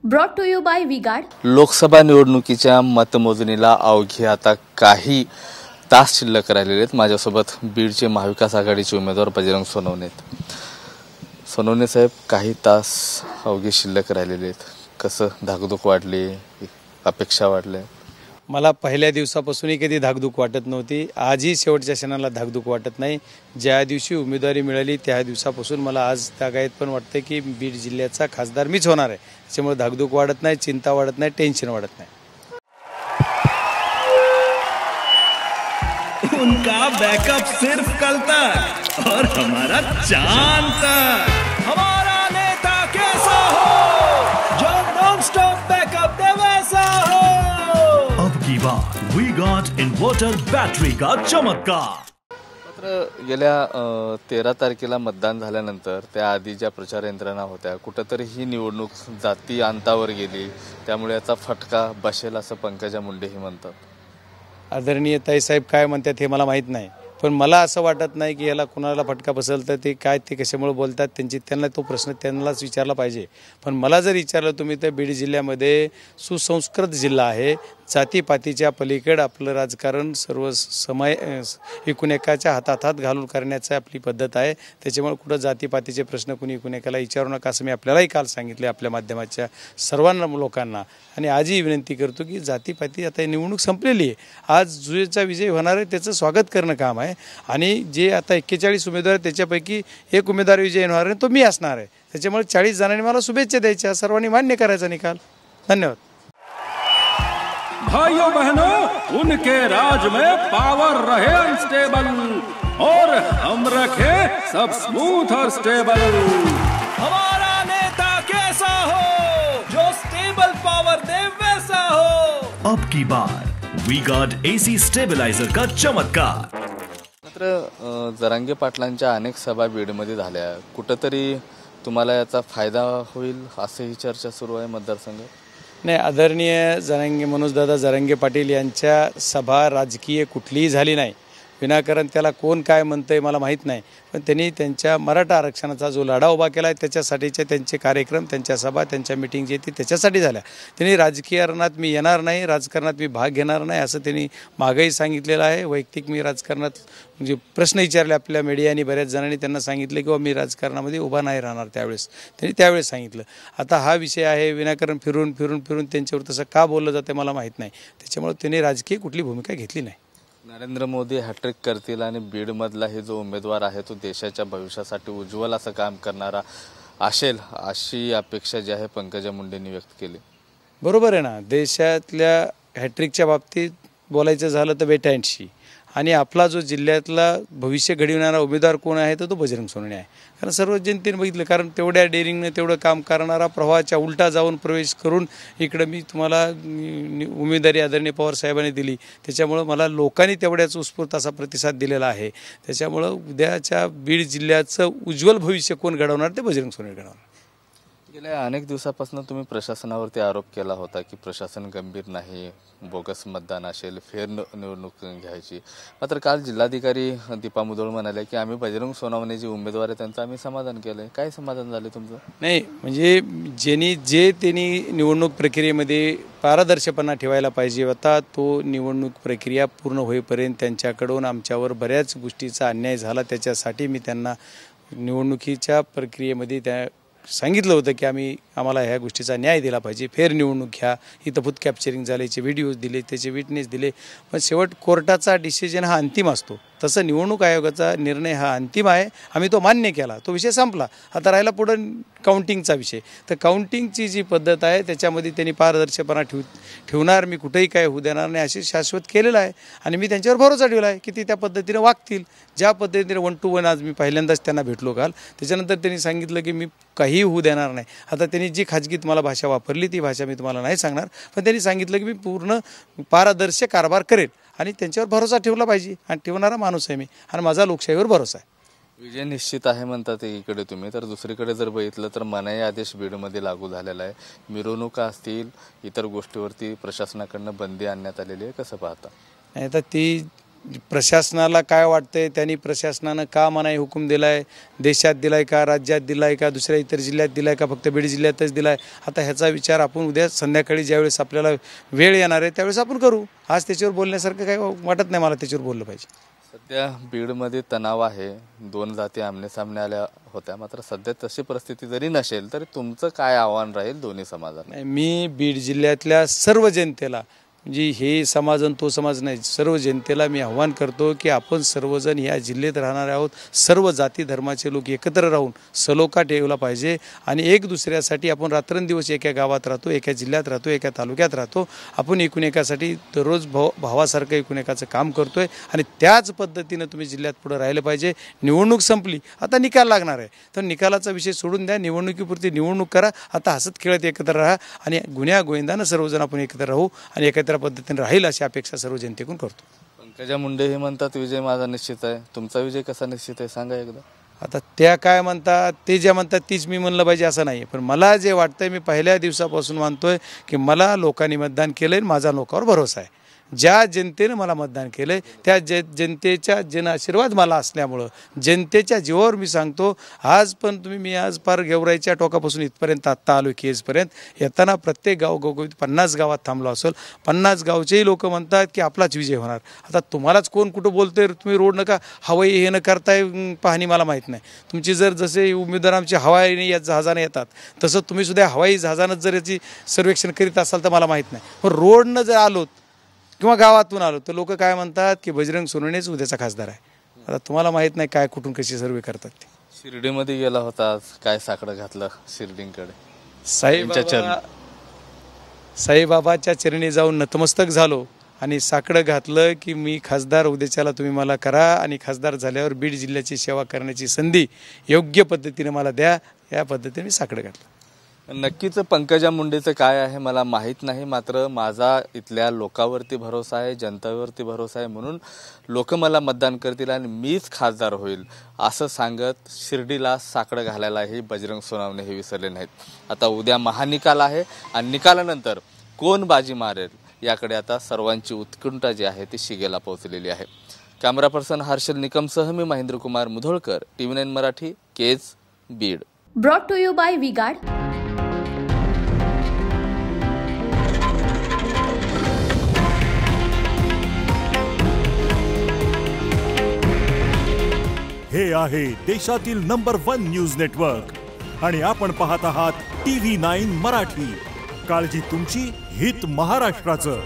Brought to you by V-Guard. Lok Sabha निवडणुकीच्या मतमोजणीला अवघी आता काही तास शिल्लक राहिलेले आहेत। माझ्यासोबत बीडचे महाविकास आघाडीचे उमेदवार बजरंग सोनवणे आहेत। सोनवणे साहेब, काही तास अवघी शिल्लक राहिलेले आहेत, कसं धाकधूक वाढली, अपेक्षा वाढल्या? मला पहिल्या दिवसापासूनही कधी धाकधूक वाटत नव्हती, आजही शेवटच्या क्षणाला धाकधूक वाटत नाही। ज्या दिवशी उमेदवारी मिळाली त्या दिवसापासून मला आज तागायत पण वाटतं की बीड जिल्ह्याचा खासदार मीच होणार आहे। त्यामुळे धाकधूक वाढत नाही, चिंता वाढत नाही, टेन्शन वाढत नाही। उनका बैकअप सिर्फ कल तक और हमारा चांद तक। हमारा नेता कैसा हो जो नॉन स्टॉप बैकअप दे वैसा हो। अब की बार वी गॉट इन्वर्टर बैटरी का चमत्कार। मात्र गेल्या 13 तारखेला मतदान झाल्यानंतर त्याआधी ज्या प्रचार यंत्रणा होत्या, कुठंतरी ही निवडणूक जाती अंतावर गेली, त्यामुळे याचा फटका बसेल असं पंकजा मुंडेही म्हणतात। आदरणीय ताईसाहेब काय म्हणतात हे मला माहीत नाही, पण मला असं वाटत नाही की याला कुणाला फटका बसेल। तर ते काय, ते कशामुळे बोलतात, त्यांना तो प्रश्न त्यांनाच विचारला पाहिजे। पण मला जर विचारलं तुम्ही, तर बीड जिल्ह्यामध्ये सुसंस्कृत जिल्हा आहे। जातीपातीच्या पलीकडे आपलं राजकारण सर्व समय एकूण एकाच्या हातात हात घालून करण्याची आपली पद्धत आहे। त्याच्यामुळे कुठं जातीपातीचे प्रश्न कुणी एकूण एकाला विचारू नका असं मी आपल्यालाही काल सांगितले आपल्या माध्यमाच्या सर्वांना लोकांना। आणि आजही विनंती करतो की जातीपाती आता निवडणूक संपलेली आहे, आज जुएचा विजय होणार आहे त्याचं स्वागत करणं काम आहे। आणि जे आता 41 उमेदवार आहेत त्याच्यापैकी एक उमेदवार विजय होणार आहे, तो मी असणार आहे। त्याच्यामुळे 40 जणांनी मला शुभेच्छा द्यायच्या, सर्वांनी मान्य करायचा निकाल। धन्यवाद। भाइयों बहनों, उनके राज में पावर रहे अनस्टेबल और हम रखे सब स्मूथ और स्टेबल। हमारा नेता कैसा हो जो स्टेबल पावर दे वैसा हो। अब की बार वी गॉट एसी स्टेबलाइजर का चमत्कार। मात्र जरांगे पाटलांच्या अनेक सभा बीडमध्ये झाल्या, कुठंतरी तुम्हाला याचा फायदा होईल असेही चर्चा सुरू आहे मतदारसंघात? नाही, आदरणीय मनोजदादा जरांगे पाटील यांच्या सभा राजकीय कुठलीही झाली नाही। विनाकारण त्याला कोण काय म्हणतंय मला माहीत नाही, पण त्यांनी त्यांच्या मराठा आरक्षणाचा जो लढा उभा केला आहे त्याच्यासाठीचे त्यांचे कार्यक्रम, त्यांच्या सभा, त्यांच्या मिटिंग जे ती त्याच्यासाठी झाल्या। त्यांनी राजकीयरणात मी येणार नाही, राजकारणात मी भाग घेणार नाही असं त्यांनी मागेही सांगितलेलं आहे। वैयक्तिक मी राजकारणात म्हणजे प्रश्न विचारले आपल्या मीडियाने, बऱ्याच जणांनी त्यांना सांगितले की मी राजकारणामध्ये उभा नाही राहणार, त्यांनी त्यावेळेस सांगितलं। आता हा विषय आहे, विनाकारण फिरून फिरून फिरून त्यांच्यावर तसं का बोललं जातं मला माहीत नाही, त्याच्यामुळे त्यांनी राजकीय कुठली भूमिका घेतली नाही। नरेंद्र मोदी हॅट्रिक करतील आणि बीडमधला हे जो उमेदवार आहे तो देशाच्या भविष्यासाठी उज्ज्वल असं काम करणारा असेल अशी अपेक्षा जी आहे पंकजा मुंडेंनी व्यक्त केली। बरोबर आहे ना, देशातल्या हॅट्रिकच्या बाबतीत बोलायचं झालं तर वेट अँड सी। आणि आपला जो जिल्ह्यातला भविष्य घडविणारा उमेदवार कोण आहे तर तो बजरंग सोनवणे आहे। कारण सर्व जनतेने बघितलं, कारण तेवढ्या डेअरिंगने तेवढं काम करणारा, प्रवाहाच्या उलटा जाऊन प्रवेश करून इकडं मी तुम्हाला उमेदवारी आदरणीय पवार साहेबांनी दिली, त्याच्यामुळं मला लोकांनी तेवढ्याच उत्स्फूर्त असा प्रतिसाद दिलेला आहे। त्याच्यामुळं उद्याच्या बीड जिल्ह्याचं उज्ज्वल भविष्य कोण घडवणार ते बजरंग सोनवणे घडवणार। गेल्या अनेक दिवसापासून तुम्ही प्रशासनावरती आरोप केला होता की प्रशासन गंभीर नाही, बोगस मतदान असेल, फेर निवडणूक घ्यायची। मात्र काल जिल्हाधिकारी दीपा मुधोळ म्हणाले की आम्ही बजरंग सोनवणे जे उमेदवार आहे त्यांचं आम्ही समाधान केलंय। काय समाधान झालं तुमचं? नाही, म्हणजे त्यांनी निवडणूक प्रक्रियेमध्ये पारदर्शकपणा ठेवायला पाहिजे होता, तो निवडणूक प्रक्रिया पूर्ण होईपर्यंत त्यांच्याकडून आमच्यावर बऱ्याच गोष्टीचा अन्याय झाला। त्याच्यासाठी मी त्यांना निवडणुकीच्या प्रक्रियेमध्ये सांगितलं होतं की आम्हाला ह्या गोष्टीचा न्याय दिला पाहिजे, फेर निवडणूक घ्या। इथं फूट कॅप्चरिंग झाल्याचे व्हिडिओज दिले, त्याचे विटनेस दिले, पण शेवट कोर्टाचा डिसिजन हा अंतिम असतो, तसं निवडणूक आयोगाचा निर्णय हा अंतिम आहे। आम्ही तो मान्य केला, तो विषय संपला। आता राहिला पुढं काउंटिंगचा विषय। तर काउंटिंगची जी पद्धत आहे त्याच्यामध्ये त्यांनी पारदर्शकपणा ठेवणार, मी कुठेही काय होऊ देणार नाही असे शाश्वत केलेलं आहे। आणि मी त्यांच्यावर भरोसा ठेवला आहे की ती त्या पद्धतीने वागतील, ज्या पद्धतीने 1 to 1 आज मी पहिल्यांदाच त्यांना भेटलो काल। त्याच्यानंतर त्यांनी सांगितलं की मी काही होऊ देणार नाही। आता त्यांनी जी खाजगीत मला भाषा वापरली ती भाषा मी तुम्हाला नाही सांगणार, पण त्यांनी सांगितलं की मी पूर्ण पारदर्शक कारभार करेल आणि त्यांच्यावर भरोसा ठेवला पाहिजे, आणि ठेवणारा माणूस आहे मी, आणि माझा लोकशाहीवर भरोसा आहे। विजय निश्चित आहे म्हणतात एकीकडे तुम्ही, तर दुसरीकडे जर बघितलं तर मनाई आदेश बीडमध्ये लागू झालेला आहे। मिरवणुका असतील, इतर गोष्टीवरती प्रशासनाकडून बंदी आणण्यात आलेली आहे, कसं पाहता? आता ती प्रशासनाला काय वाटतंय, त्यांनी प्रशासनानं का मनाई हुकूम दिलाय, देशात दिलाय का, राज्यात दिलाय का, दुसऱ्या इतर जिल्ह्यात दिलाय का, फक्त बीड जिल्ह्यातच दिलाय, आता ह्याचा विचार आपण उद्या संध्याकाळी ज्यावेळेस आपल्याला वेळ येणार आहे त्यावेळेस आपण करू. आज त्याच्यावर बोलण्यासारखं काही वाटत नाही मला, त्याच्यावर बोललं पाहिजे. सध्या बीडमध्ये तणाव आहे, 2 जाती आमनेसामने आल्या होत्या, मात्र सध्या तशी परिस्थिती जरी नसेल तरी तुमचं काय आव्हान राहील दोन्ही समाजांना? मी बीड जिल्ह्यातल्या सर्व जनतेला, म्हणजे हे समाज आणि तो समाज नाही, सर्व जनतेला मी आव्हान करतो की आपण सर्वजण या जिल्ह्यात राहणारे आहोत, सर्व जाती धर्माचे लोक एकत्र राहून सलोखा ठेवला पाहिजे आणि एक दुसऱ्यासाठी आपण रात्रंदिवस एका गावात राहतो, एका जिल्ह्यात राहतो, एका तालुक्यात राहतो, आपण एकूण एकासाठी दररोज भावासारखं एकूण एकाचं काम करतोय आणि त्याच पद्धतीनं तुम्ही जिल्ह्यात पुढे राहिले पाहिजे. निवडणूक संपली, आता निकाल लागणार आहे, तर निकालाचा विषय सोडून द्या, निवडणुकीपुरती निवडणूक करा, आता हसत खेळत एकत्र राहा आणि गुन्ह्या गोविंदानं सर्वजण आपण एकत्र राहू आणि एकत्र पद्धतीने राहील अशी अपेक्षा सर्व जनतेकडून करतो. पंकजा मुंडे हे म्हणतात विजय माझा निश्चित आहे, तुमचा विजय कसा निश्चित आहे सांगा एकदा. आता त्या काय म्हणतात, ते जे म्हणतात तीच मी म्हणलं पाहिजे असं नाही, पण मला जे वाटतंय, मी पहिल्या दिवसापासून मानतोय की मला लोकांनी मतदान केलंय, माझा लोकांवर भरोसा आहे. ज्या जनतेनं मला मतदान केलं आहे त्या जनतेच्या जनआशीर्वाद मला असल्यामुळं जनतेच्या जीवावर मी सांगतो. आज पण मी आज पार गेवराईच्या टोकापासून इथपर्यंत आत्ता आलो केजपर्यंत, येताना प्रत्येक गाव 50 गावात थांबलो असेल, 50 गावचेही लोक म्हणतात की आपलाच विजय होणार. आता तुम्हालाच कोण कुठं बोलतोय, तुम्ही रोड नका हवाई हे न करताय पाहणी मला माहीत नाही. तुमची जर जसे उमेदवार आमचे हवाईने या जहाजाने येतात तसं तुम्ही सुद्धा हवाई जहाजानं जर याची सर्वेक्षण करीत असाल तर मला माहीत नाही. पण रोडनं जर आलोत किंवा गावातून आलो तर लोक काय म्हणतात की बजरंग सोनवणेच उद्याचा खासदार आहे. आता तुम्हाला माहीत नाही काय कुठून कशी सर्वे करतात ते. शिर्डीमध्ये गेला होता, काय साकडं घातलं शिर्डीकडे? साईबाबाच्या चरणी जाऊन नतमस्तक झालो आणि साकडं घातलं की मी खासदार उद्याच्याला तुम्ही मला करा आणि खासदार झाल्यावर बीड जिल्ह्याची सेवा करण्याची संधी योग्य पद्धतीने मला द्या, या पद्धतीने मी साकडं घातलं. नक्कीच पंकजा मुंडेचं काय आहे मला माहीत नाही, मात्र माझा इथल्या लोकांवरती भरोसा आहे, जनतेवरती भरोसा आहे, म्हणून लोक मला मतदान करतील आणि मीच खासदार होईल असं सांगत शिर्डीला साकडं घालायलाही बजरंग सोनवणे हे विसरले नाहीत. आता उद्या महानिकाल आहे आणि निकालानंतर कोण बाजी मारेल याकडे आता सर्वांची उत्कंठा जी आहे ती शिगेला पोहोचलेली आहे. कॅमेरा पर्सन हर्षल निकमसह मी Mahendra Kumar Mudholkar, TV9 Marathi, Kej, Beed. Brought to you by V-Guard. हे आहे देशातील नंबर 1 न्यूज नेटवर्क आणि आपण पाहत आहात TV9 मराठी. काळजी तुमची, हित महाराष्ट्राचं.